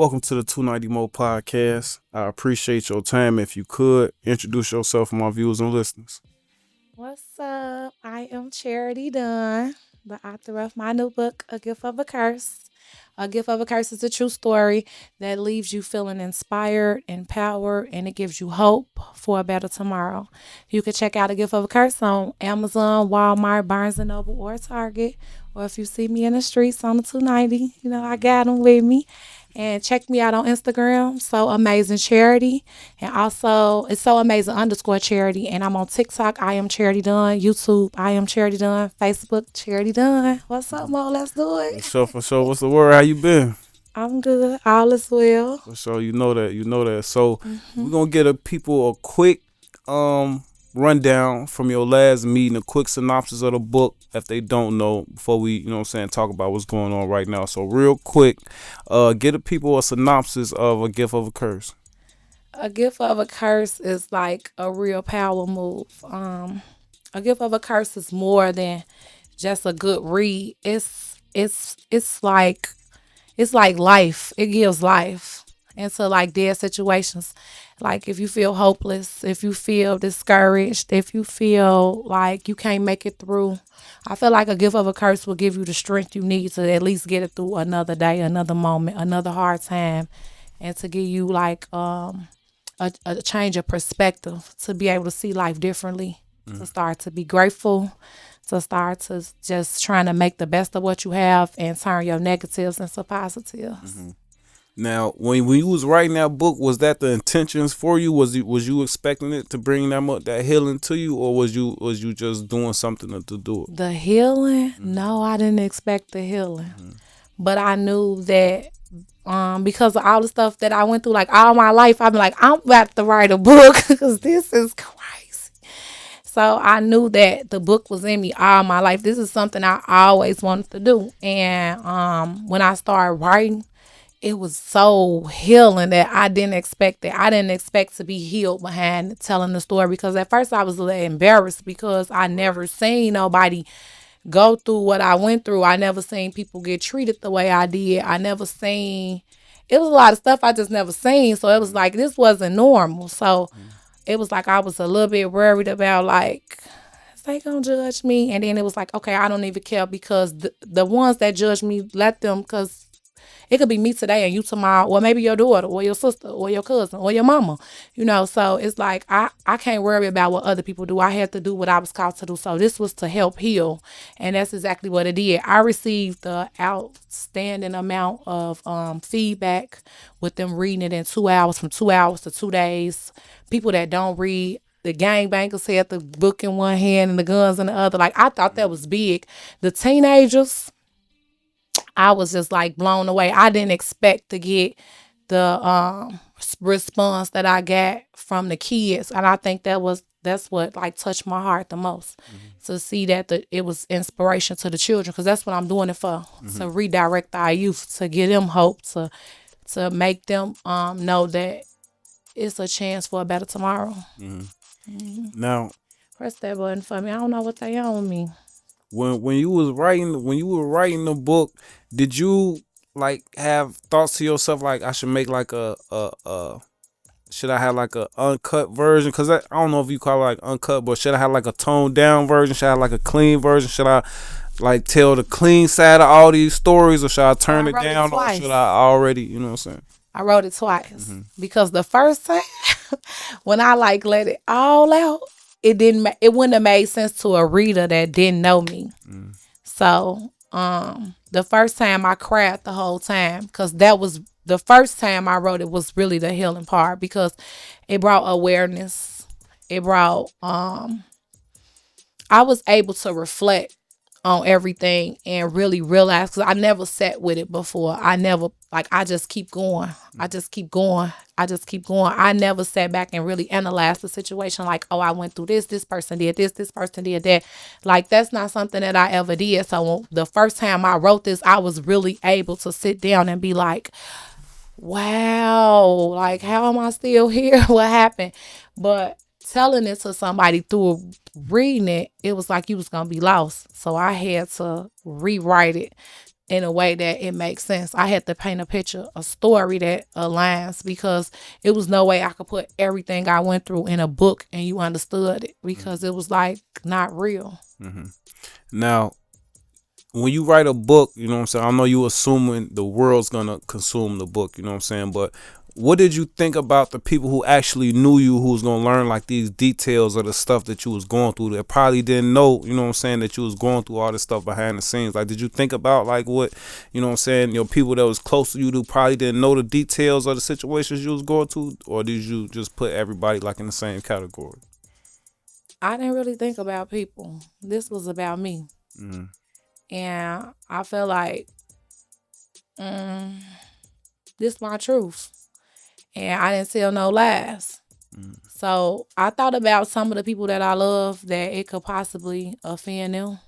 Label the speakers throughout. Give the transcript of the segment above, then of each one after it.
Speaker 1: Welcome to the 290 Mo podcast. I appreciate your time. If you could introduce yourself for my viewers and listeners.
Speaker 2: What's up? I am Charity Dunn, the author of my new book, A Gift of a Curse. A Gift of a Curse is a true story that leaves you feeling inspired, empowered, and it gives you hope for a better tomorrow. You can check out A Gift of a Curse on Amazon, Walmart, Barnes& and Noble, or Target. Or if you see me in the streets on the 290, I got them with me. And check me out on Instagram, So Amazing Charity. And also, it's So Amazing underscore Charity. And I'm on TikTok, I am Charity Dunn. YouTube, I am Charity Dunn. Facebook, Charity Dunn. What's up, Mo? Let's do
Speaker 1: For
Speaker 2: it.
Speaker 1: sure, for sure. What's the word? How you been?
Speaker 2: I'm good. All is well.
Speaker 1: For sure, you know that. You know that. So
Speaker 2: hmm
Speaker 1: we're gonna get a people a quick rundown from your last meeting, a quick synopsis of the book if they don't know before we, talk about what's going on right now. So real quick, get the people a synopsis of A Gift of a Curse.
Speaker 2: A gift of a curse is like a real power move. A gift of a curse is more than just a good read. It's like life. It gives life into like dead situations. Like if you feel hopeless, if you feel discouraged, if you feel like you can't make it through, I feel like a gift of a curse will give you the strength you need to at least get it through another day, another moment, another hard time, and to give you like a change of perspective to be able to see life differently, to start to be grateful, to start to just trying to make the best of what you have and turn your negatives into positives.
Speaker 1: Now, when you was writing that book, was that the intentions for you? Was you expecting it to bring that healing to you, or was you just doing something to do it?
Speaker 2: The healing, no, I didn't expect the healing, but I knew that because of all the stuff that I went through, like all my life, I've been like, I'm about to write a book because this is crazy. So I knew that the book was in me all my life. This is something I always wanted to do. And when I started writing, it was so healing that I didn't expect it. I didn't expect to be healed behind telling the story because at first I was a little embarrassed because I never seen nobody go through what I went through. I never seen people get treated the way I did. I never seen it was a lot of stuff I just never seen. So it was like this wasn't normal. So it was like I was a little bit worried about like is they gonna judge me? And then it was like, okay, I don't even care because the ones that judge me, let them because it could be me today and you tomorrow, or maybe your daughter, or your sister, or your cousin, or your mama. So it's like I can't worry about what other people do. I had to do what I was called to do. So this was to help heal. And that's exactly what it did. I received the outstanding amount of feedback with them reading it in 2 hours, from 2 hours to 2 days. People that don't read, the gangbangers had the book in one hand and the guns in the other. Like I thought that was big. The teenagers, I was just like blown away. I didn't expect to get the response that I got from the kids, and I think that's what like touched my heart the most, to see that it was inspiration to the children, because that's what I'm doing it for, to redirect our youth, to give them hope, to make them know that it's a chance for a better tomorrow.
Speaker 1: Now,
Speaker 2: Press that button for me. I don't know what they on with me.
Speaker 1: when you were writing the book, did you like have thoughts to yourself like I should make like a should I have like a uncut version? Cause I don't know if you call it like uncut, but should I have like a toned down version? Should I have like a clean version? Should I like tell the clean side of all these stories, or should I
Speaker 2: So
Speaker 1: turn
Speaker 2: I
Speaker 1: it
Speaker 2: wrote it
Speaker 1: down, or should
Speaker 2: twice.
Speaker 1: I already, you know what I'm saying?
Speaker 2: I wrote it twice because the first time when I like let it all out, it wouldn't have made sense to a reader that didn't know me. So, the first time I cried the whole time because that was the first time I wrote it was really the healing part because it brought awareness. It brought I was able to reflect on everything and really realize, because I never sat with it before. I never, like, I just keep going. I just keep going. I just keep going. I never sat back and really analyzed the situation like, oh, I went through this person did this person did that. Like, that's not something that I ever did. So the first time I wrote this, I was really able to sit down and be like, wow, like, how am I still here? What happened? But telling it to somebody through reading it, it was like you was gonna be lost. So I had to rewrite it in a way that it makes sense. I had to paint a picture, a story that aligns because it was no way I could put everything I went through in a book and you understood it because it was like not real.
Speaker 1: Now, when you write a book, you know what I'm saying? I know you assuming the world's gonna consume the book, you know what I'm saying? But what did you think about the people who actually knew you, who was gonna learn like these details of the stuff that you was going through that probably didn't know, you know what I'm saying, that you was going through all this stuff behind the scenes? Like, did you think about like what, you know what I'm saying, your people that was close to you who probably didn't know the details of the situations you was going through, or did you just put everybody like in the same category?
Speaker 2: I didn't really think about people. This was about me.
Speaker 1: Mm-hmm.
Speaker 2: And I felt like this my truth. And I didn't tell no lies. So I thought about some of the people that I love that it could possibly offend them,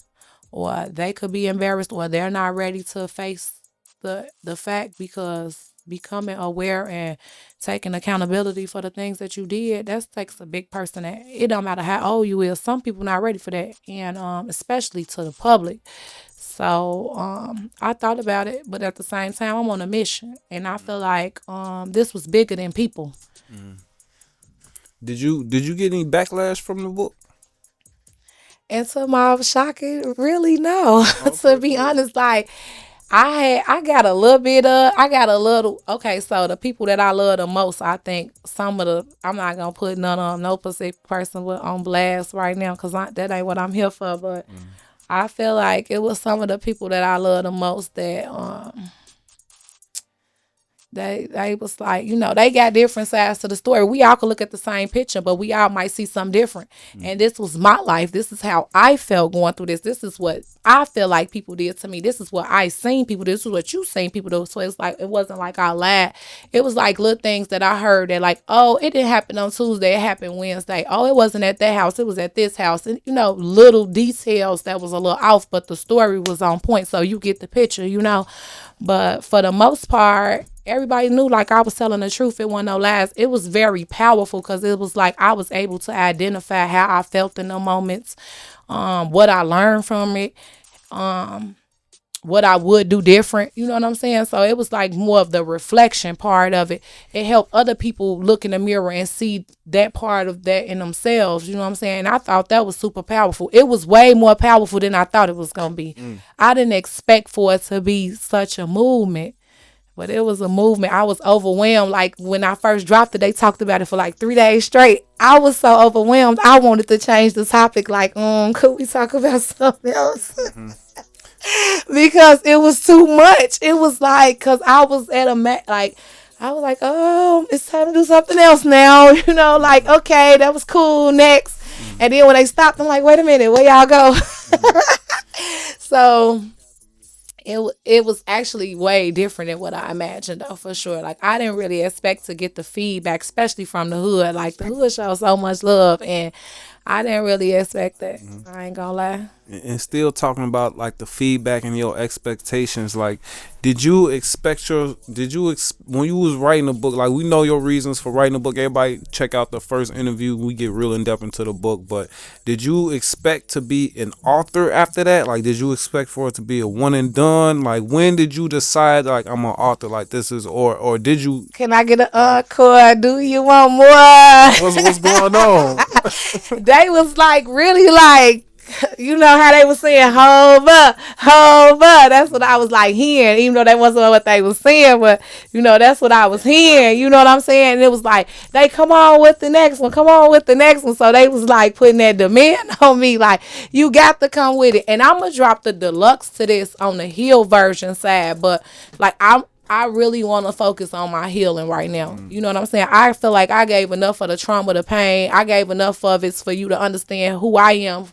Speaker 2: or they could be embarrassed, or they're not ready to face the fact because becoming aware and taking accountability for the things that you did, that takes a big person. That it don't matter how old you is, some people not ready for that, and especially to the public. So I thought about it, but at the same time, I'm on a mission, and I feel like this was bigger than people.
Speaker 1: Did you get any backlash from the book?
Speaker 2: And to my shocking, really no. To be honest, like I got a little bit of I got a little okay, so the people that I love the most, I think some of the I'm not gonna put none of them, no specific person on blast right now because that ain't what I'm here for, but I feel like it was some of the people that I love the most that they was like, they got different sides to the story. We all could look at the same picture, but we all might see something different. And this was my life. This is how I felt going through this. This is what I feel like people did to me. This is what I seen people do. This is what you seen people do. So it's like, it wasn't like I lied. It was like little things that I heard that like, oh, it didn't happen on Tuesday. It happened Wednesday. Oh, it wasn't at that house. It was at this house. And, little details that was a little off, but the story was on point. So you get the picture. But for the most part, everybody knew like I was telling the truth. It wasn't no lies. It was very powerful because it was like I was able to identify how I felt in the moments, what I learned from it, what I would do different. You know what I'm saying? So it was like more of the reflection part of it. It helped other people look in the mirror and see that part of that in themselves. You know what I'm saying? I thought that was super powerful. It was way more powerful than I thought it was going to be. I didn't expect for it to be such a movement. But it was a movement. I was overwhelmed. Like when I first dropped it, they talked about it for like 3 days straight. I was so overwhelmed. I wanted to change the topic. Like, could we talk about something else? Because it was too much. It was like, cause I was at I was like, oh, it's time to do something else now. Like, okay, that was cool. Next. And then when they stopped, I'm like, wait a minute, where y'all go? So it was actually way different than what I imagined, though, for sure. Like, I didn't really expect to get the feedback, especially from the hood. Like, the hood shows so much love, and I didn't really expect that. I ain't gonna lie.
Speaker 1: And still talking about like the feedback and your expectations, like when you was writing a book, like we know your reasons for writing a book. Everybody check out the first interview. We get real in depth into the book, but did you expect to be an author after that? Like, did you expect for it to be a one and done? Like, when did you decide like I'm an author, like this is, or did you?
Speaker 2: Can I get an encore? Do you want more?
Speaker 1: What's going on?
Speaker 2: They was like really like, how they was saying, hold up. That's what I was like hearing, even though that wasn't what they was saying, but that's what I was hearing. You know what I'm saying? And it was like, they come on with the next one. So they was like putting that demand on me, like, you got to come with it. And I'm gonna drop the deluxe to this on the heal version side, but like I really want to focus on my healing right now. You know what I'm saying? I feel like I gave enough of the trauma, the pain. I gave enough of it for you to understand who I am.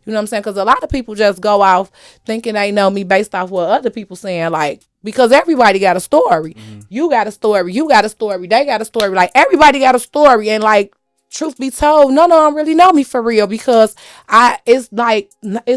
Speaker 2: You know what I'm saying? Because a lot of people just go off thinking they know me based off what other people saying. Like, because everybody got a story. You got a story. You got a story. They got a story. Like, everybody got a story. And like, truth be told, none of them really know me for real, because it's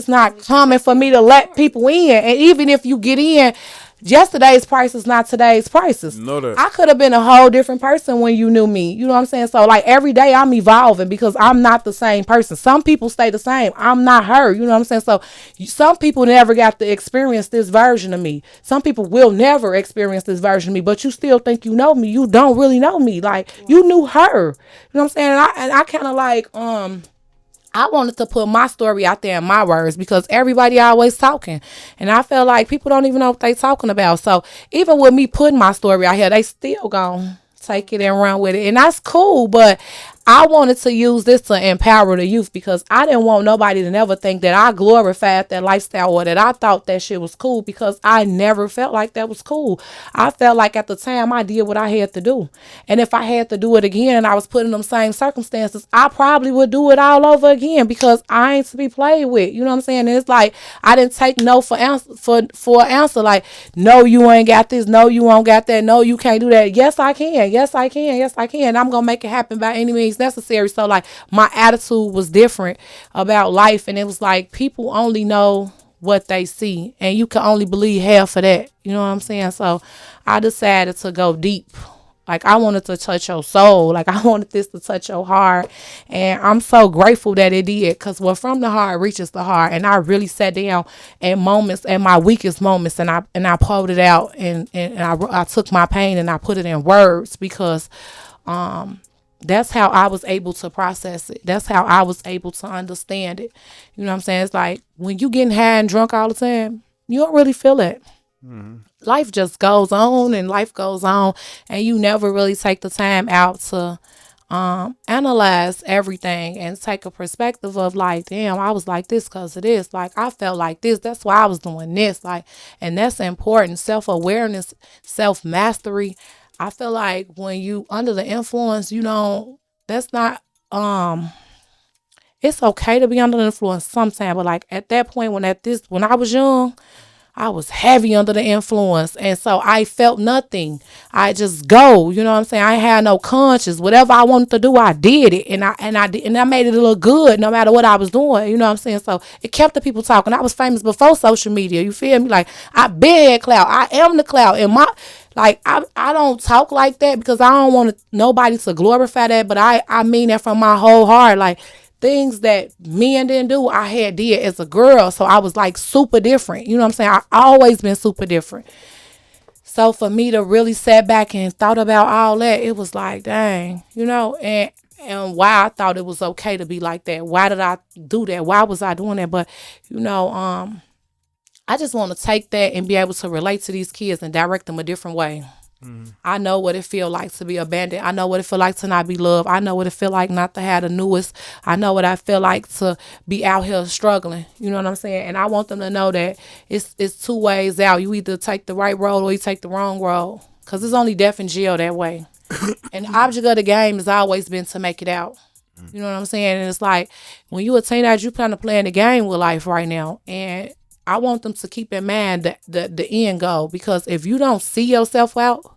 Speaker 2: not common for me to let people in. And even if you get in, yesterday's price is not today's prices.
Speaker 1: Know that.
Speaker 2: I could have been a whole different person when you knew me. You know what I'm saying? So like every day I'm evolving because I'm not the same person. Some people stay the same. I'm not her. You know what I'm saying? So some people never got to experience this version of me. Some people will never experience this version of me, but you still think you know me. You don't really know me. Like you knew her. You know what I'm saying? And I kind of like I wanted to put my story out there in my words because everybody always talking. And I feel like people don't even know what they talking about. So even with me putting my story out here, they still gonna take it and run with it. And that's cool. But I wanted to use this to empower the youth because I didn't want nobody to never think that I glorified that lifestyle or that I thought that shit was cool because I never felt like that was cool. I felt like at the time I did what I had to do. And if I had to do it again and I was put in them same circumstances, I probably would do it all over again because I ain't to be played with. You know what I'm saying? And it's like I didn't take no for answer for an answer. Like, no, you ain't got this, no, you won't got that, no, you can't do that. Yes, I can. Yes, I can. Yes, I can. I'm gonna make it happen by any means necessary. So like my attitude was different about life, and it was like people only know what they see and you can only believe half of that. You know what I'm saying? So I decided to go deep. Like I wanted to touch your soul. Like I wanted this to touch your heart. And I'm so grateful that it did. Cause what from the heart reaches the heart. And I really sat down at moments, at my weakest moments, and I pulled it out and I took my pain and I put it in words because that's how I was able to process it. That's how I was able to understand it. You know what I'm saying? It's like when you getting high and drunk all the time, you don't really feel it. Life just goes on and life goes on, and you never really take the time out to analyze everything and take a perspective of like, damn, I was like this because of this. Like I felt like this. That's why I was doing this. Like, and that's important. Self-awareness, self-mastery. I feel like when you under the influence, you know, that's not it's okay to be under the influence sometimes, but like at that point when I was young, I was heavy under the influence. And so I felt nothing. I just go, you know what I'm saying? I had no conscience. Whatever I wanted to do, I did it. And I made it look good no matter what I was doing. You know what I'm saying? So it kept the people talking. I was famous before social media. You feel me? Like I been had clout. I am the clout. And I don't talk like that because I don't want nobody to glorify that, but I mean that from my whole heart. Like things that men didn't do, I had did as a girl. So I was like super different. You know what I'm saying? I always been super different. So for me to really sit back and thought about all that, it was like, dang, you know, and why I thought it was okay to be like that. Why did I do that? Why was I doing that? But you know, I just want to take that and be able to relate to these kids and direct them a different way. I know what it feel like to be abandoned. I know what it feel like to not be loved. I know what it feel like not to have the newest. I know what I feel like to be out here struggling. You know what I'm saying? And I want them to know that it's two ways out. You either take the right road or you take the wrong road. Cause it's only death and jail that way. And the object of the game has always been to make it out. You know what I'm saying? And it's like when you a teenager, you plan to play in the game with life right now. And I want them to keep in mind the end goal. Because if you don't see yourself out,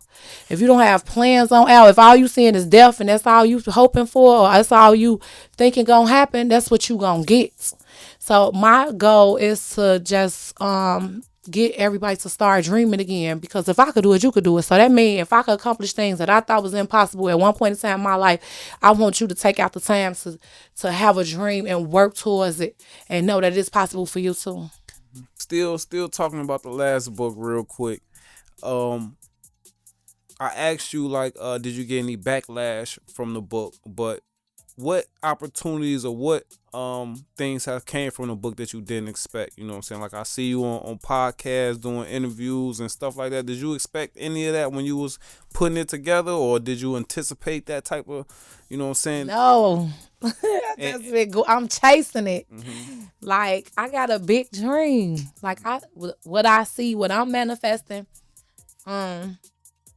Speaker 2: if you don't have plans on out, if all you seeing is death and that's all you hoping for, or that's all you thinking gonna happen, that's what you gonna get. So my goal is to just get everybody to start dreaming again. Because if I could do it, you could do it. So that means if I could accomplish things that I thought was impossible at one point in time in my life, I want you to take out the time to have a dream and work towards it and know that it's possible for you too.
Speaker 1: Still talking about the last book real quick. Um, I asked you like, did you get any backlash from the book? But what opportunities or what things have came from the book that you didn't expect? You know what I'm saying? Like I see you on podcasts doing interviews and stuff like that. Did you expect any of that when you was putting it together, or did you anticipate that type of, you know what I'm saying?
Speaker 2: No.
Speaker 1: And,
Speaker 2: I'm chasing it.
Speaker 1: mm-hmm.
Speaker 2: Like I got a big dream. Like what I see, what I'm manifesting.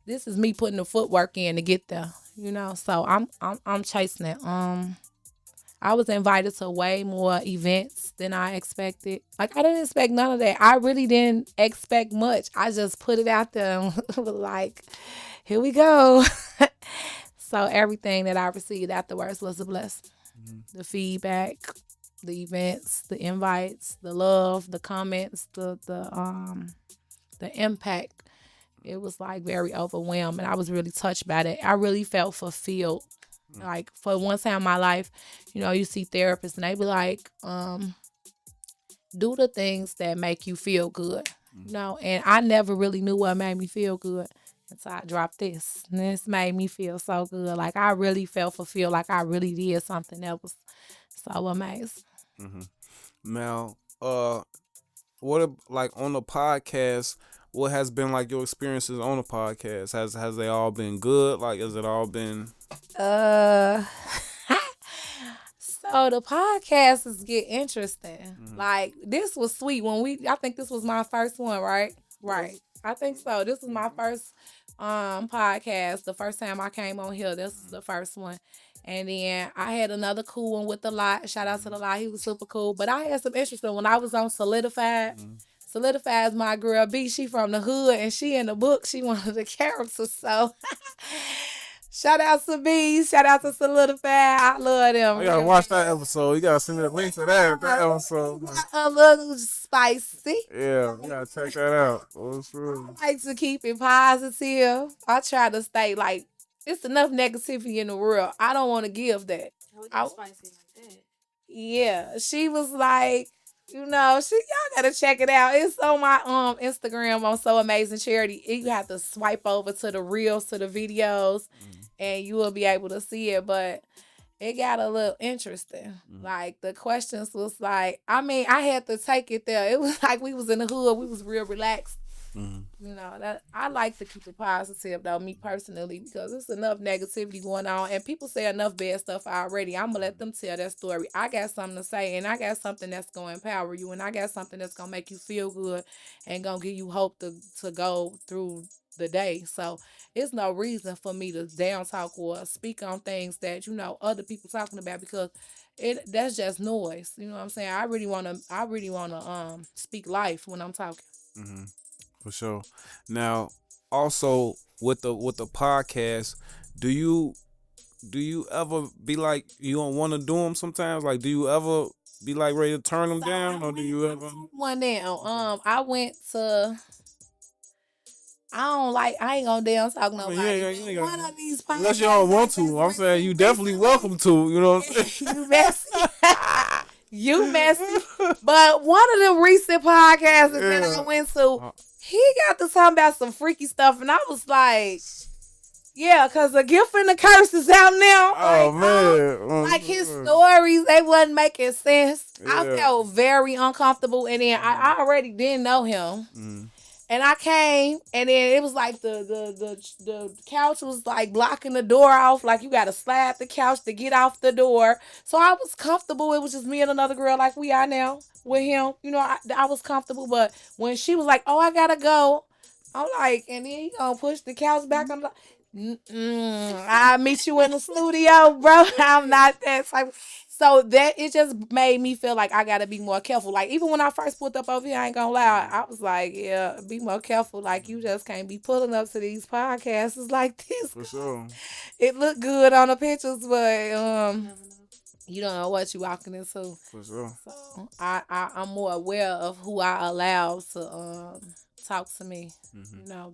Speaker 2: This is me putting the footwork in to get there. You know, so I'm chasing it. I was invited to way more events than I expected. Like I didn't expect none of that. I really didn't expect much. I just put it out there and was like, here we go. So everything that I received afterwards was a blessing. The feedback, the events, the invites, the love, the comments, the the impact, it was like very overwhelming. I was really touched by that. I really felt fulfilled. Like for one time in my life, you see therapists and they be like, do the things that make you feel good. And I never really knew what made me feel good until I dropped this. And this made me feel so good. Like I really felt fulfilled. Like I really did something that was so amazing.
Speaker 1: Now, like on the podcast? What has been like your experiences on the podcast? Has they all been good? Like, has it all been?
Speaker 2: Uh, so the podcast is get interesting. Like this was sweet I think this was my first one, right? Right. I think so. This was my first podcast. The first time I came on here, this was the first one. And then I had another cool one with the lot. Shout out to the lot. He was super cool. But I had some interesting when I was on Solidified. Solidified is my girl B. She from the hood and she in the book. She one of the characters. So shout out to B. Shout out to Solidified. I love them.
Speaker 1: You gotta watch that episode. You gotta send me the link to that episode.
Speaker 2: A little spicy.
Speaker 1: Yeah, you gotta check that out.
Speaker 2: I like to keep it positive. I try to stay like it's enough negativity in the world. I don't want to give that.
Speaker 3: Spicy like that.
Speaker 2: Yeah, she was like, y'all gotta check it out. It's on my Instagram on So Amazing Charity. You have to swipe over to the reels, to the videos, and you will be able to see it. But it got a little interesting. Like the questions was like, I had to take it there. It was like we was in the hood. We was real relaxed. That I like to keep it positive though, me personally, because there's enough negativity going on and people say enough bad stuff already. I'm gonna let them tell that story. I got something to say and I got something that's gonna empower you and I got something that's gonna make you feel good and gonna give you hope to go through the day. So it's no reason for me to down talk or speak on things that other people talking about because that's just noise. You know what I'm saying? I really wanna speak life when I'm talking.
Speaker 1: For sure. Now, also with the podcast, do you ever be like you don't want to do them sometimes? Like, do you ever be like ready to turn them down, or do you ever?
Speaker 2: One down. I went to. I ain't gonna damn talk nobody.
Speaker 1: Yeah.
Speaker 2: One of these podcasts.
Speaker 1: Unless you don't want to. I'm saying you definitely welcome to. You know what I'm saying?
Speaker 2: You messy. You messy. But one of the recent podcasts that I went to, he got to talking about some freaky stuff, and I was like, yeah, because the gift and the curse is out now.
Speaker 1: Oh, man.
Speaker 2: Like his stories, they wasn't making sense. Yeah. I felt very uncomfortable, and then I already didn't know him. And I came, and then it was like the couch was like blocking the door off. Like you got to slide the couch to get off the door. So I was comfortable. It was just me and another girl like we are now with him. I was comfortable. But when she was like, oh, I got to go. I'm like, and then he gonna push the couch back. I'm like, I'll meet you in the studio, bro. I'm not that type. So that it just made me feel like I gotta be more careful. Like even when I first pulled up over here, I ain't gonna lie, I was like, yeah, be more careful. Like you just can't be pulling up to these podcasts like this.
Speaker 1: For sure.
Speaker 2: It looked good on the pictures, but you don't know what you walking into.
Speaker 1: For sure.
Speaker 2: So I'm more aware of who I allow to talk to me,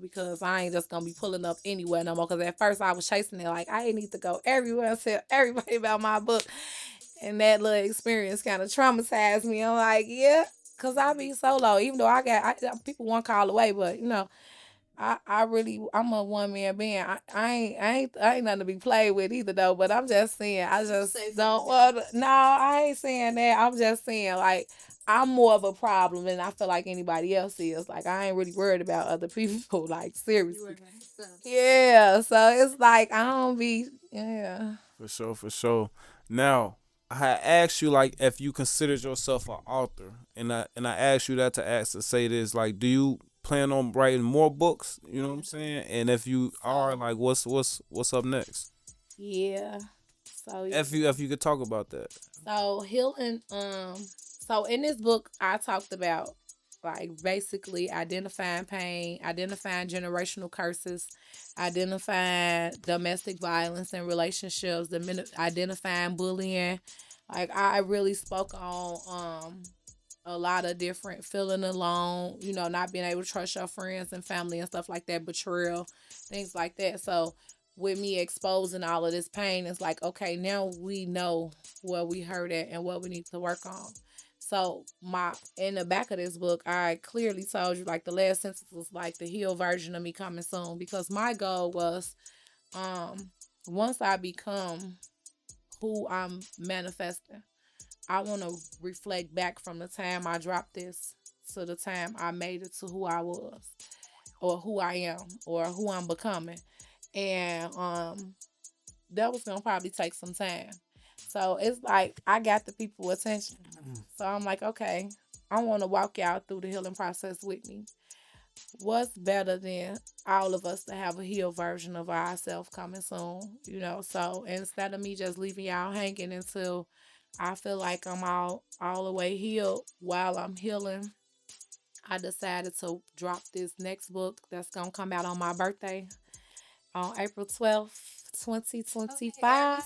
Speaker 2: because I ain't just gonna be pulling up anywhere no more. Because at first I was chasing it, like I ain't need to go everywhere and tell everybody about my book. And that little experience kind of traumatized me. I'm like, yeah, because I be solo. Even though I got people one call away, but I'm a one man band. I ain't nothing to be played with either though. But I'm just saying, I just don't want. No, I ain't saying that. I'm just saying like I'm more of a problem than I feel like anybody else is. Like I ain't really worried about other people. Like seriously. Yeah. So it's like I don't be. Yeah.
Speaker 1: For sure. Now, I had asked you like if you considered yourself an author, and I asked you that to say this, like, do you plan on writing more books? You know what I'm saying? And if you are, like, what's up next?
Speaker 2: Yeah. So
Speaker 1: if you could talk about that.
Speaker 2: So healing. So in this book, I talked about like basically identifying pain, identifying generational curses, identifying domestic violence in relationships, identifying bullying. Like I really spoke on a lot of different feeling alone, not being able to trust your friends and family and stuff like that, betrayal, things like that. So with me exposing all of this pain, it's like, okay, now we know where we hurt at and what we need to work on. So my in the back of this book, I clearly told you like the last sentence was like the heal version of me coming soon, because my goal was once I become who I'm manifesting, I want to reflect back from the time I dropped this to the time I made it to who I was, or who I am, or who I'm becoming. And that was gonna probably take some time. So it's like I got the people attention. So I'm like, okay, I want to walk y'all through the healing process with me. What's better than all of us to have a healed version of ourselves coming soon? So instead of me just leaving y'all hanging until I feel like I'm all the way healed while I'm healing, I decided to drop this next book that's gonna come out on my birthday on April 12th, 2025.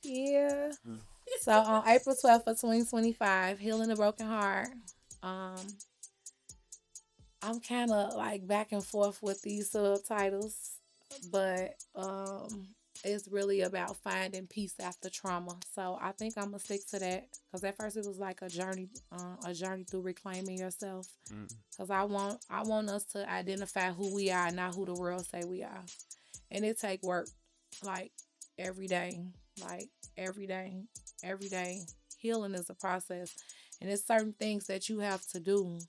Speaker 2: Yeah. So on April 12th of 2025, Healing a Broken Heart. Um, I'm kind of like back and forth with these subtitles, but it's really about finding peace after trauma. So I think I'm gonna stick to that, because at first it was like a journey through reclaiming yourself. Because I want us to identify who we are, not who the world say we are, and it take work, like every day, like every day, every day. Healing is a process, and it's certain things that you have to do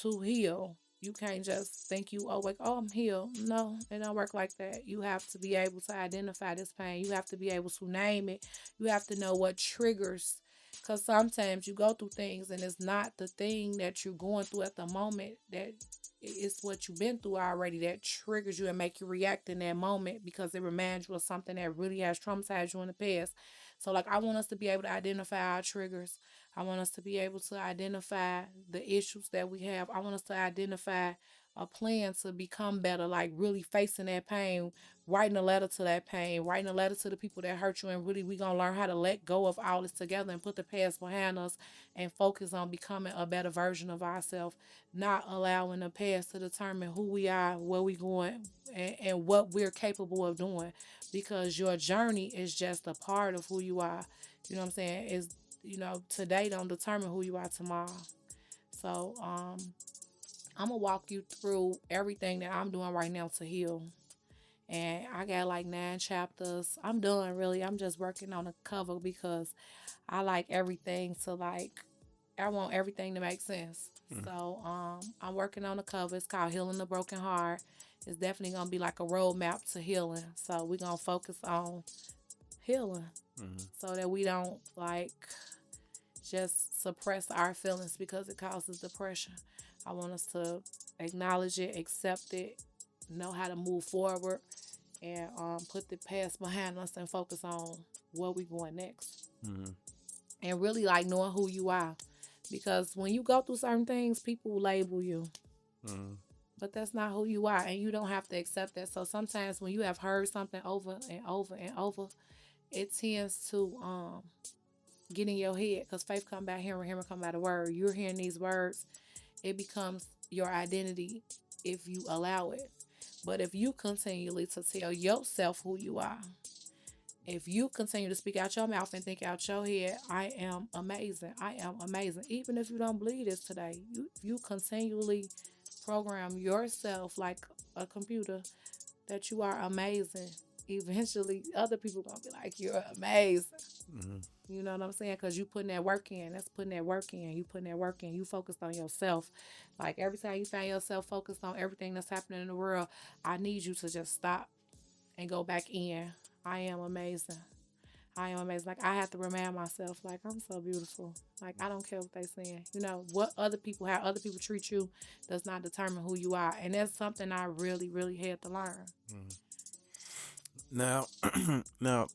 Speaker 2: to heal. You can't just think I'm healed. No, it don't work like that. You have to be able to identify this pain. You have to be able to name it. You have to know what triggers. Because sometimes you go through things and it's not the thing that you're going through at the moment that it's what you've been through already that triggers you and make you react in that moment, because it reminds you of something that really has traumatized you in the past. So like I want us to be able to identify our triggers. I want us to be able to identify the issues that we have. I want us to identify a plan to become better, like really facing that pain, writing a letter to that pain, writing a letter to the people that hurt you, and really we gonna learn how to let go of all this together and put the past behind us and focus on becoming a better version of ourselves, not allowing the past to determine who we are, where we going, and what we're capable of doing, because your journey is just a part of who you are. You know what I'm saying? Today don't determine who you are tomorrow. So I'm gonna walk you through everything that I'm doing right now to heal. And I got like 9 chapters. I'm done really. I'm just working on the cover because I like everything to like I want everything to make sense. So I'm working on the cover. It's called Healing the Broken Heart. It's definitely gonna be like a roadmap to healing. So we're gonna focus on healing so that we don't like just suppress our feelings because it causes depression. I want us to acknowledge it, accept it, know how to move forward, and put the past behind us and focus on where we going next. And really like knowing who you are, because when you go through certain things, people label you, but that's not who you are, and you don't have to accept that. So sometimes when you have heard something over and over and over, it tends to get in your head, because faith come by hearing come by the word. You're hearing these words, it becomes your identity if you allow it. But if you continually to tell yourself who you are, if you continue to speak out your mouth and think out your head, I am amazing, I am amazing, even if you don't believe this today, you continually program yourself like a computer that you are amazing. Eventually, other people gonna be like, "You're amazing." You know what I'm saying? Because you putting that work in. That's putting that work in. You putting that work in. You focused on yourself. Like every time you find yourself focused on everything that's happening in the world, I need you to just stop and go back in. I am amazing. I am amazing. Like I have to remind myself, like I'm so beautiful. Like I don't care what they saying. What other people, how other people treat you, does not determine who you are, and that's something I really, really had to learn.
Speaker 1: Now, now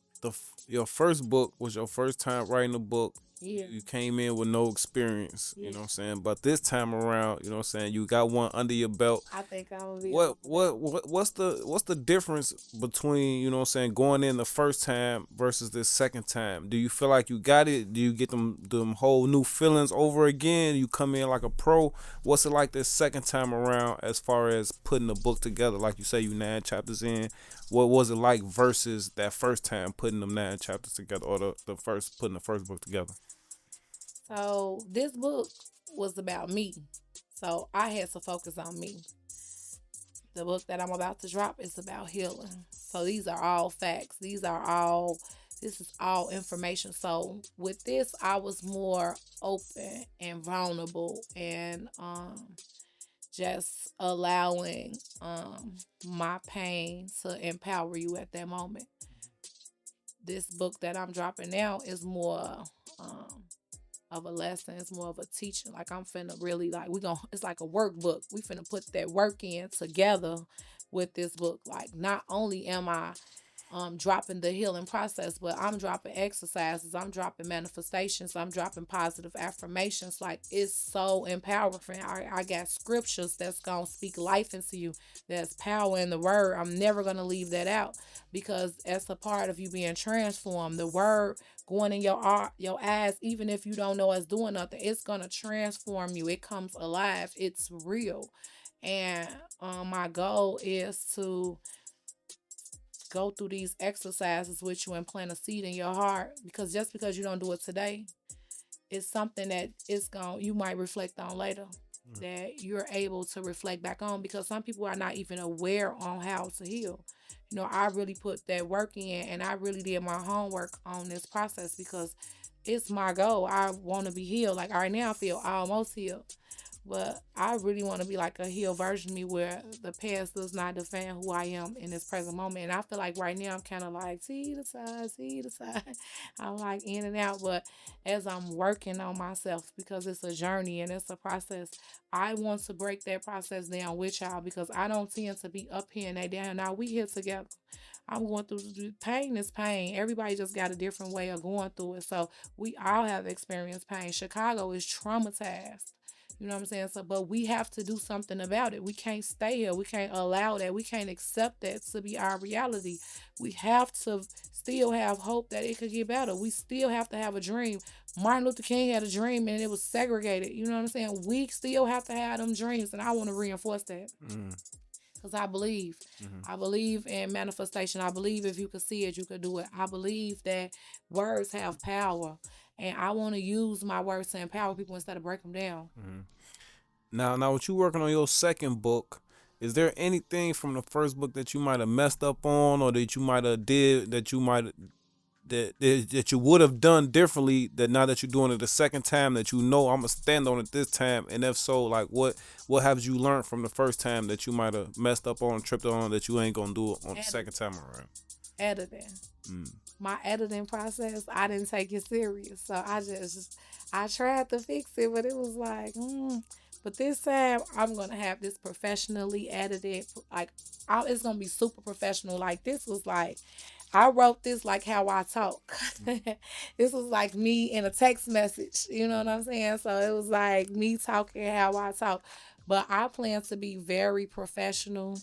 Speaker 1: your first book was your first time writing a book.
Speaker 2: Yeah.
Speaker 1: You came in with no experience, you
Speaker 2: Yeah.
Speaker 1: know what I'm saying? But this time around, you know what I'm saying, you got one under your belt.
Speaker 2: I think I'm gonna be
Speaker 1: What's the difference between, you know what I'm saying, going in the first time versus this second time? Do you feel like you got it? Do you get them whole new feelings over again? You come in like a pro. What's it like this second time around as far as putting the book together? Like you say, you 9 chapters in. What was it like versus that first time putting them 9 chapters together, or the first putting the first book together?
Speaker 2: So this book was about me. So I had to focus on me. The book that I'm about to drop is about healing. So these are all facts. This is all information. So with this, I was more open and vulnerable and just allowing my pain to empower you at that moment. This book that I'm dropping now is more um of a lesson. It's more of a teaching. Like I'm finna really like we gonna it's like a workbook. We finna put that work in together with this book. Like not only am I dropping the healing process, but I'm dropping exercises, I'm dropping manifestations, I'm dropping positive affirmations. Like it's so empowering. I got scriptures that's gonna speak life into you. There's power in the word. I'm never gonna leave that out because that's a part of you being transformed. The word going in your eyes, even if you don't know it's doing nothing, it's gonna transform you. It comes alive. It's real. And my goal is to go through these exercises with you and plant a seed in your heart, because just because you don't do it today, it's something that it's going you might reflect on later, that you're able to reflect back on, because some people are not even aware on how to heal. I really put that work in and I really did my homework on this process because it's my goal. I want to be healed. Like right now I feel almost healed, but I really want to be like a healed version of me where the past does not define who I am in this present moment. And I feel like right now I'm kind of like, see the side. I'm like in and out. But as I'm working on myself, because it's a journey and it's a process, I want to break that process down with y'all because I don't tend to be up here and they down. Now we here together. I'm going through pain is pain. Everybody just got a different way of going through it. So we all have experienced pain. Chicago is traumatized. You know what I'm saying? So, but we have to do something about it. We can't stay here. We can't allow that. We can't accept that to be our reality. We have to still have hope that it could get better. We still have to have a dream. Martin Luther King had a dream and it was segregated. You know what I'm saying? We still have to have them dreams, and I want to reinforce that
Speaker 1: Mm,
Speaker 2: because I believe.
Speaker 1: mhm.
Speaker 2: I believe in manifestation. I believe if you could see it, you could do it. I believe that words have power, and I want to use my words to empower people instead of break them down.
Speaker 1: Now, what you working on your second book? Is there anything from the first book that you might have messed up on, or that you might have did that you might that you would have done differently, that now that you're doing it the second time that I'm gonna stand on it this time? And if so, like what have you learned from the first time that you might have messed up on, tripped on, that you ain't gonna do it on the second time around?
Speaker 2: Editing.
Speaker 1: Mm.
Speaker 2: My editing process, I didn't take it serious. So I tried to fix it, but it was like, But this time, I'm going to have this professionally edited. Like, it's going to be super professional. Like, this was like, I wrote this like how I talk. This was like me in a text message. You know what I'm saying? So it was like me talking how I talk. But I plan to be very professional.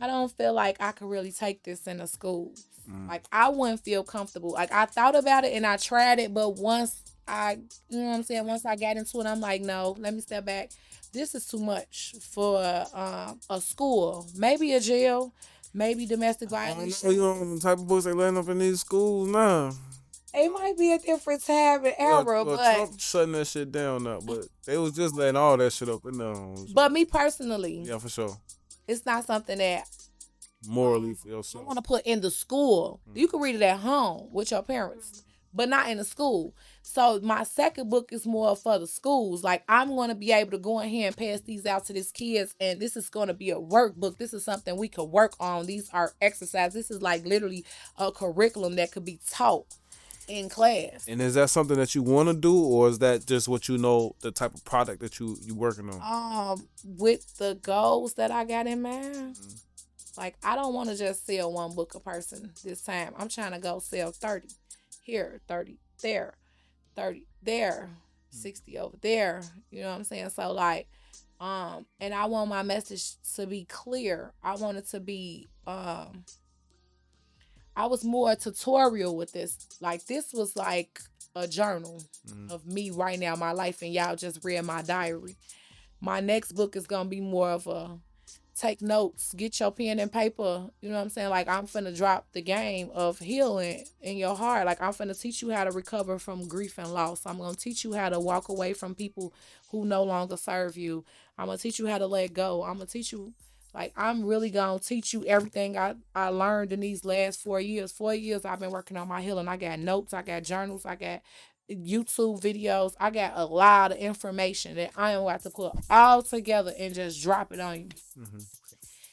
Speaker 2: I don't feel like I could really take this in a school. Like I wouldn't feel comfortable. Like I thought about it and I tried it, but you know what I'm saying, once I got into it, I'm like, no, let me step back. This is too much for a school, maybe a jail, maybe domestic
Speaker 1: I don't
Speaker 2: violence.
Speaker 1: know, you know the type of books they letting up in these schools now.
Speaker 2: It might be a different time and era,
Speaker 1: Well,
Speaker 2: but
Speaker 1: Trump shutting that shit down now, but they was just letting all that shit up in there.
Speaker 2: me personally,
Speaker 1: Yeah, for sure.
Speaker 2: it's not something that
Speaker 1: Morally for
Speaker 2: I
Speaker 1: yourself.
Speaker 2: want to put in the school. You can read it at home with your parents, but not in the school. So my second book is more for the schools. Like I'm going to be able to go in here and pass these out to these kids, and this is going to be a workbook. This is something we could work on. These are exercises. This is like literally a curriculum that could be taught in class.
Speaker 1: And is that something that you want to do, or is that just what you know, the type of product that you working on?
Speaker 2: With the goals that I got in mind. Like, I don't want to just sell one book a person this time. I'm trying to go sell 30 here, 30 there. 30 there, 60 over there. You know what I'm saying? So like, and I want my message to be clear. I want it to be I was more tutorial with this. Like this was like a journal of me right now, my life, and y'all just read my diary. My next book is gonna be more of a take notes, get your pen and paper. You know what I'm saying? Like I'm finna drop the game of healing in your heart. Like I'm finna teach you how to recover from grief and loss. I'm gonna teach you how to walk away from people who no longer serve you. I'm gonna teach you how to let go. I'm gonna teach you like I'm really gonna teach you everything I learned in these last 4 years. 4 years I've been working on my healing. I got notes, I got journals, I got YouTube videos. I got a lot of information that I am about to put all together and just drop it on you.
Speaker 1: Mm-hmm.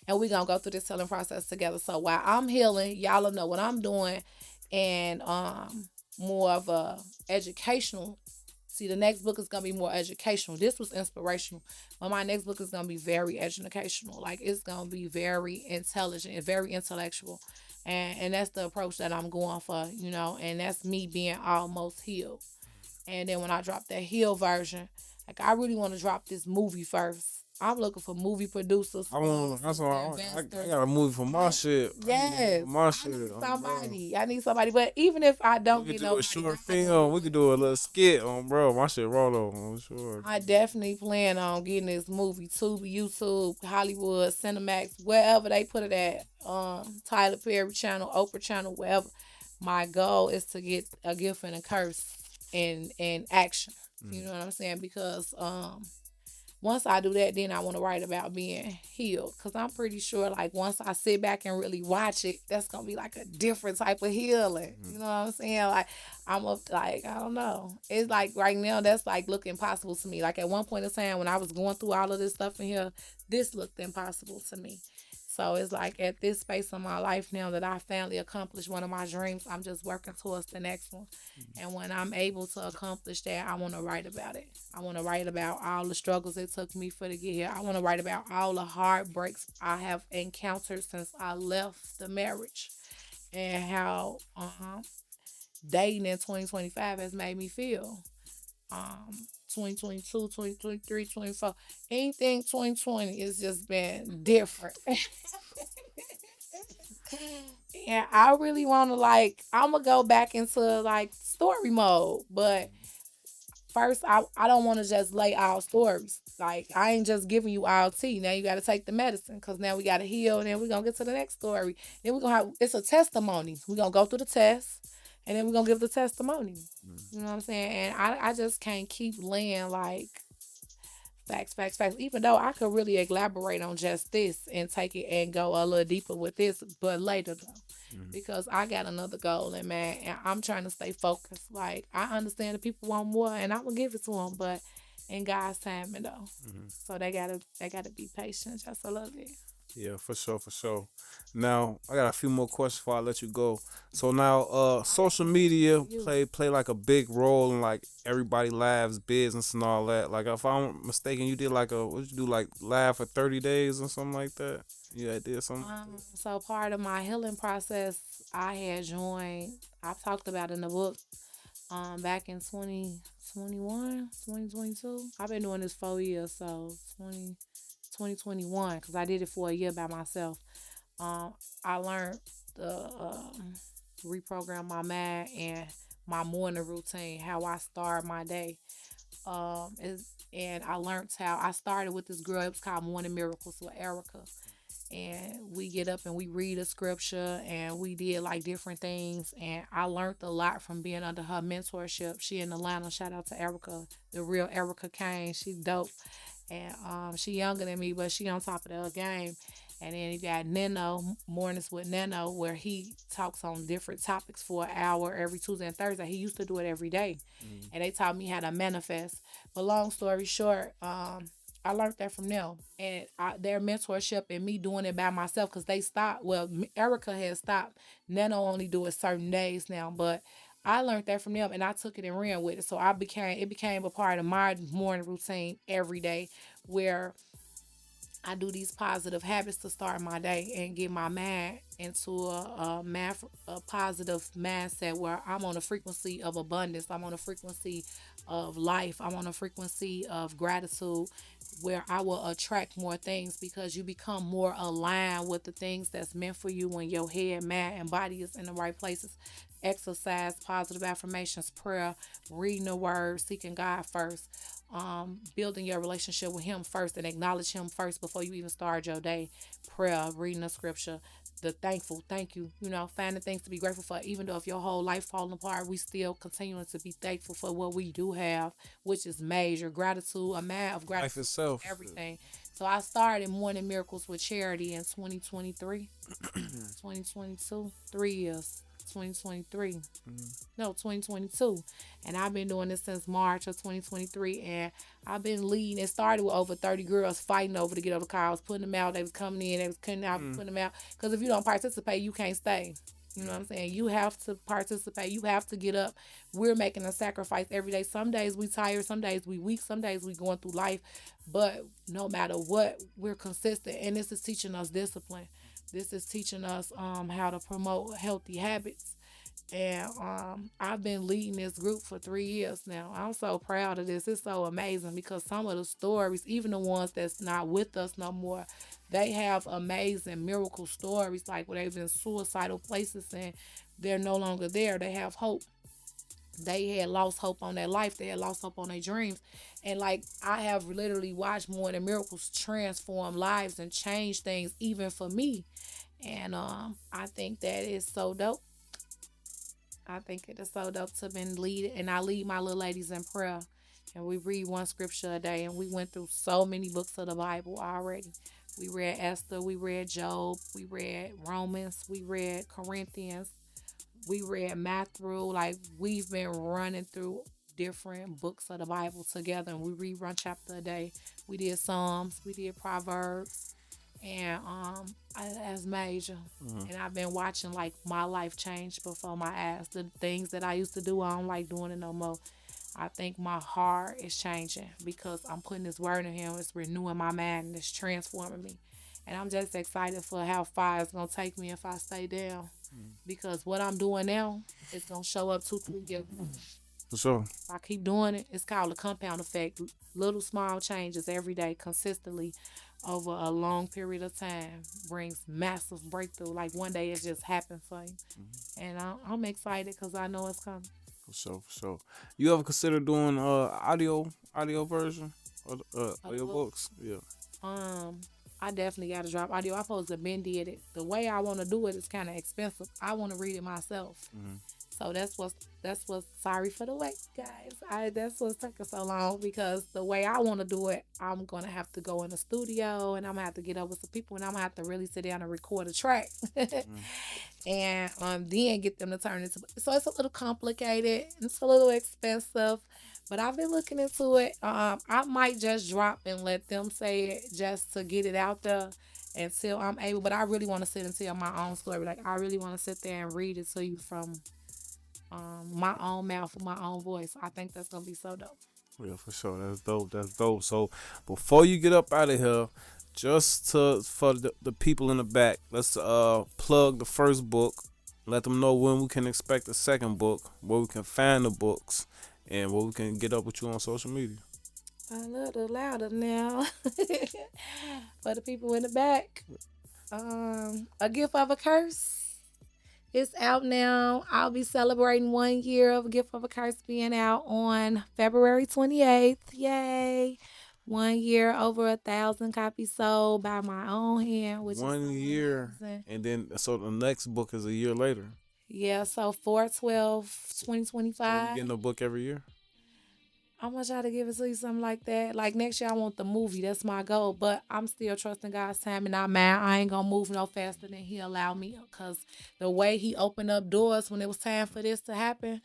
Speaker 2: And we're gonna go through this healing process together. So while I'm healing, y'all will know what I'm doing and more of a educational. See, the next book is gonna be more educational. This was inspirational, but my next book is gonna be very educational. Like it's gonna be very intelligent and very intellectual, and that's the approach that I'm going for, you know. And that's me being almost healed. And then when I drop that heal version, like I really want to drop this movie first. I'm looking for movie producers,
Speaker 1: I want. That's why I got a movie for my shit.
Speaker 2: yes,
Speaker 1: For my
Speaker 2: I
Speaker 1: shit.
Speaker 2: need
Speaker 1: Bro.
Speaker 2: somebody. I need somebody. But even if I don't
Speaker 1: We
Speaker 2: get
Speaker 1: could do a
Speaker 2: nobody,
Speaker 1: short film. We could do a little skit on, bro. My shit raw though. I'm sure.
Speaker 2: I definitely plan on getting this movie Tubi, YouTube, Hollywood, Cinemax, wherever they put it at. Tyler Perry channel, Oprah channel, wherever. My goal is to get a gift and a curse in action. You know what I'm saying? Because once I do that, then I want to write about being healed. Cause I'm pretty sure, like once I sit back and really watch it, that's gonna be like a different type of healing. You know what I'm saying? Like like I don't know. It's like right now that's like look impossible to me. Like at one point in time when I was going through all of this stuff in here, this looked impossible to me. So it's like at this space of my life now that I finally accomplished one of my dreams, I'm just working towards the next one. And when I'm able to accomplish that, I want to write about it. I want to write about all the struggles it took me for to get here. I want to write about all the heartbreaks I have encountered since I left the marriage and how dating in 2025 has made me feel. Um, 2022, 2023, 24, anything 2020 has just been different. And I really want to like, I'm gonna go back into like story mode, but first I don't want to just lay out stories. Like I ain't just giving you all tea. Now you got to take the medicine because now we got to heal. And then we're gonna get to the next story. Then we're gonna have it's a testimony. We're gonna go through the test, and then we're gonna give the testimony. You know what I'm saying? And I just can't keep laying like facts, facts, facts. Even though I could really elaborate on just this and take it and go a little deeper with this, but later though. Because I got another goal in man, and I'm trying to stay focused. Like I understand the people want more, and I'm gonna give it to them, but in God's timing though. So they gotta be patient just a little bit.
Speaker 1: Yeah, for sure, for sure. Now I got a few more questions before I let you go. So now, social media play like a big role in like everybody lives, business and all that. Like if I'm mistaken, you did like a what you do like live for 30 days or something like that. Yeah, did something.
Speaker 2: So part of my healing process, I had joined. I've talked about in the book. Back in 2021, 2022. I've been doing this 4 years, so 2021, because I did it for a year by myself. I learned the reprogram my mind and my morning routine, how I start my day. And I learned how I started with this girl. It was called Morning Miracles with Erica, and we get up and we read a scripture and we did like different things, and I learned a lot from being under her mentorship. She in Atlanta. Shout out to Erica, the real Erica Kane. She's dope, and she younger than me, but she on top of the game. And then you got Neno, Mornings with Neno, where he talks on different topics for an hour every Tuesday and Thursday. He used to do it every day, and they taught me how to manifest. But long story short, I learned that from them, and their mentorship and me doing it by myself because they stopped. Well, Erica has stopped. Nano only do it certain days now, but I learned that from them, and I took it and ran with it. So it became a part of my morning routine every day, where I do these positive habits to start my day and get my mind into a positive mindset where I'm on a frequency of abundance. I'm on a frequency of life. I'm on a frequency of gratitude where I will attract more things because you become more aligned with the things that's meant for you when your head, mind, and body is in the right places. Exercise, positive affirmations, prayer, reading the word, seeking God first, building your relationship with Him first and acknowledge Him first before you even start your day. Prayer, reading the scripture, the thankful, thank you, finding things to be grateful for. Even though if your whole life falling apart, we still continuing to be thankful for what we do have, which is major gratitude, a man of
Speaker 1: Life
Speaker 2: gratitude
Speaker 1: itself.
Speaker 2: for everything. So I started Morning Miracles with Charity in 2023, 2022, 3 years. 2023, no, 2022, and I've been doing this since March of 2023, and I've been leading. It started with over 30 girls fighting over to get over the car. I was putting them out, they was coming in, they was cutting out, putting them out, because if you don't participate, you can't stay. You know what I'm saying? You have to participate. You have to get up. We're making a sacrifice every day. Some days we tired, some days we weak, some days we going through life. But no matter what, we're consistent. And this is teaching us discipline. This is teaching us how to promote healthy habits. And I've been leading this group for 3 years now. I'm so proud of this. It's so amazing because some of the stories, even the ones that's not with us no more, they have amazing miracle stories, like where they've been suicidal places and they're no longer there. They have hope. They had lost hope on their life. They had lost hope on their dreams. And like I have literally watched more than miracles transform lives and change things even for me. And I think that is so dope. I think it is so dope to been lead, and I lead my little ladies in prayer, and we read one scripture a day, and we went through so many books of the Bible already. We read Esther, we read Job, we read Romans, we read Corinthians, we read Matthew. Like we've been running through different books of the Bible together, and we read one chapter a day. We did Psalms, we did Proverbs, and that's major. And I've been watching like my life change before my eyes. The things that I used to do, I don't like doing it no more. I think my heart is changing because I'm putting this word in Him. It's renewing my mind and it's transforming me. And I'm just excited for how far it's gonna take me if I stay down. Because what I'm doing now is gonna show up 2, 3 years.
Speaker 1: For sure.
Speaker 2: If I keep doing it, it's called a compound effect. Little small changes every day consistently over a long period of time brings massive breakthrough. Like one day it just happened for you. And I'm excited because I know it's coming.
Speaker 1: For sure. For sure. You ever consider doing audio version of your books? Yeah.
Speaker 2: I definitely got to drop audio. I supposed to been did it. The way I want to do it is kind of expensive. I want to read it myself. So that's what's sorry for the wait, guys. That's what's taking so long because the way I want to do it, I'm gonna have to go in the studio and I'm gonna have to get up with some people and I'm gonna have to really sit down and record a track, and then get them to turn it. So it's a little complicated. It's a little expensive, but I've been looking into it. I might just drop and let them say it just to get it out there until I'm able. But I really want to sit and tell my own story. Like I really want to sit there and read it to you from my own mouth, my own voice. I think that's gonna be so dope.
Speaker 1: Yeah, for sure. That's dope. That's dope. So before you get up out of here, just for the people in the back, let's plug the first book. Let them know when we can expect the second book, where we can find the books, and where we can get up with you on social media.
Speaker 2: A little louder now for the people in the back. A Gift of a Curse. It's out now. I'll be celebrating 1 year of A Gift of a Curse being out on February 28th. Yay! 1 year, over 1,000 copies sold by my own hand, which is
Speaker 1: 1 year,
Speaker 2: amazing.
Speaker 1: and then so the next book is a year later.
Speaker 2: Yeah, so 4/12,
Speaker 1: So
Speaker 2: 2025.
Speaker 1: you getting a book every year?
Speaker 2: I'm gonna try to give it to you something like that. Like next year, I want the movie. That's my goal. But I'm still trusting God's time and not mad. I ain't gonna move no faster than He allow me. Cause the way He opened up doors when it was time for this to happen,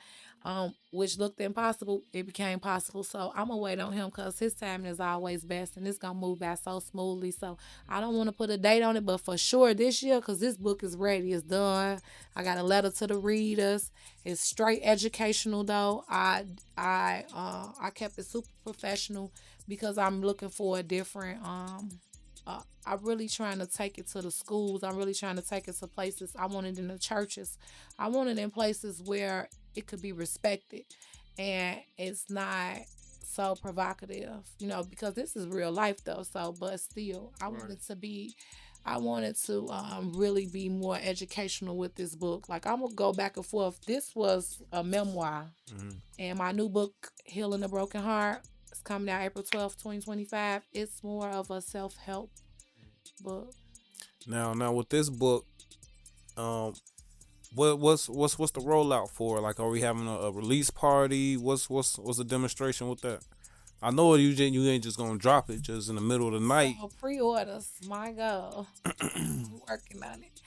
Speaker 2: which looked impossible, it became possible. So I'm gonna wait on Him cause His timing is always best, and it's gonna move by so smoothly. So I don't want to put a date on it, but for sure this year, cause this book is ready. It's done. I got a letter to the readers. It's straight educational though. I kept it super professional because I'm looking for a different I'm really trying to take it to the schools. I'm really trying to take it to places. I want it in the churches. I want it in places where it could be respected and it's not so provocative, because this is real life though. So, but still, I want
Speaker 1: Right.
Speaker 2: it to be. I wanted to really be more educational with this book. Like I'm gonna go back and forth. This was a memoir,
Speaker 1: Mhm.
Speaker 2: and my new book, Healing the Broken Heart, is coming out April 12th, 2025. It's more of a self help book.
Speaker 1: Now with this book, um, what's the rollout for? Like, are we having a release party? What's the demonstration with that? I know you ain't just gonna drop it just in the middle of the night.
Speaker 2: So pre-orders, my goal. I'm working on it.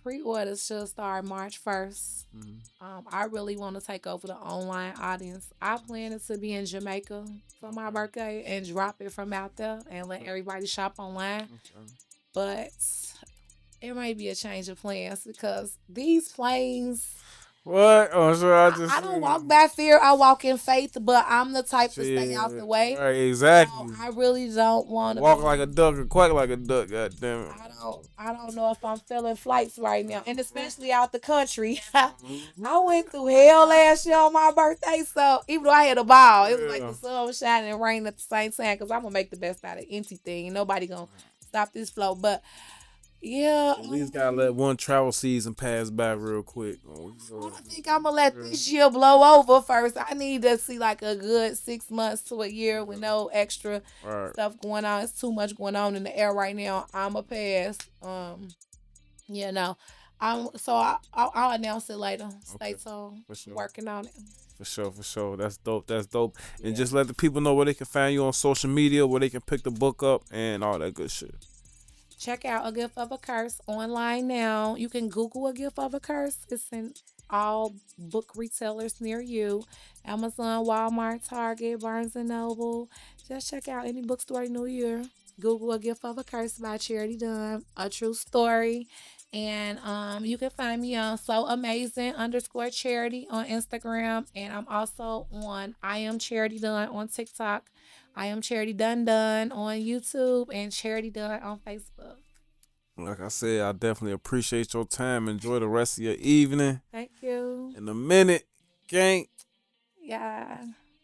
Speaker 2: Pre-orders should start March 1st.
Speaker 1: Mhm.
Speaker 2: I really want to take over the online audience. I plan it to be in Jamaica for my birthday and drop it from out there and let everybody shop online.
Speaker 1: Okay.
Speaker 2: But it may be a change of plans because these planes,
Speaker 1: What? Oh, so I
Speaker 2: I
Speaker 1: just
Speaker 2: don't walk by fear. I walk in faith, but I'm the type to stay out the
Speaker 1: shit.
Speaker 2: way.
Speaker 1: Right,
Speaker 2: So
Speaker 1: exactly.
Speaker 2: I really don't want to
Speaker 1: Walk
Speaker 2: be.
Speaker 1: like a duck or quack like a duck. God damn it.
Speaker 2: I don't know if I'm feeling flights right now, and especially out the country. I went through hell last year on my birthday, so even though I had a ball, it was like
Speaker 1: Yeah.
Speaker 2: the sun was shining and rain at the same time. Cause I'm gonna make the best out of anything. Nobody gonna stop this flow, but yeah.
Speaker 1: At least gotta let one travel season pass by real quick.
Speaker 2: I think I'm gonna let this year blow over first. I need to see like a good 6 months to a year with no extra
Speaker 1: Right.
Speaker 2: stuff going on. It's too much going on in the air right now. I'm a pass. You know, I'll announce it later. Stay
Speaker 1: Okay.
Speaker 2: tuned.
Speaker 1: For sure.
Speaker 2: Working on it.
Speaker 1: For sure. That's dope. That's dope. And
Speaker 2: Yeah.
Speaker 1: just let the people know where they can find you on social media, where they can pick the book up, and all that good shit.
Speaker 2: Check out A Gift of a Curse online now. You can Google A Gift of a Curse. It's in all book retailers near you. Amazon, Walmart, Target, Barnes and Noble. Just check out any bookstore near you. Google A Gift of a Curse by Charity Dunn. A true story. And you can find me on So Amazing _ charity on Instagram. And I'm also on I Am Charity Dunn on TikTok. I am Charity Dun Dun on YouTube and Charity Dun on Facebook.
Speaker 1: Like I said, I definitely appreciate your time. Enjoy the rest of your evening.
Speaker 2: Thank you.
Speaker 1: In a minute, gang.
Speaker 2: Yeah.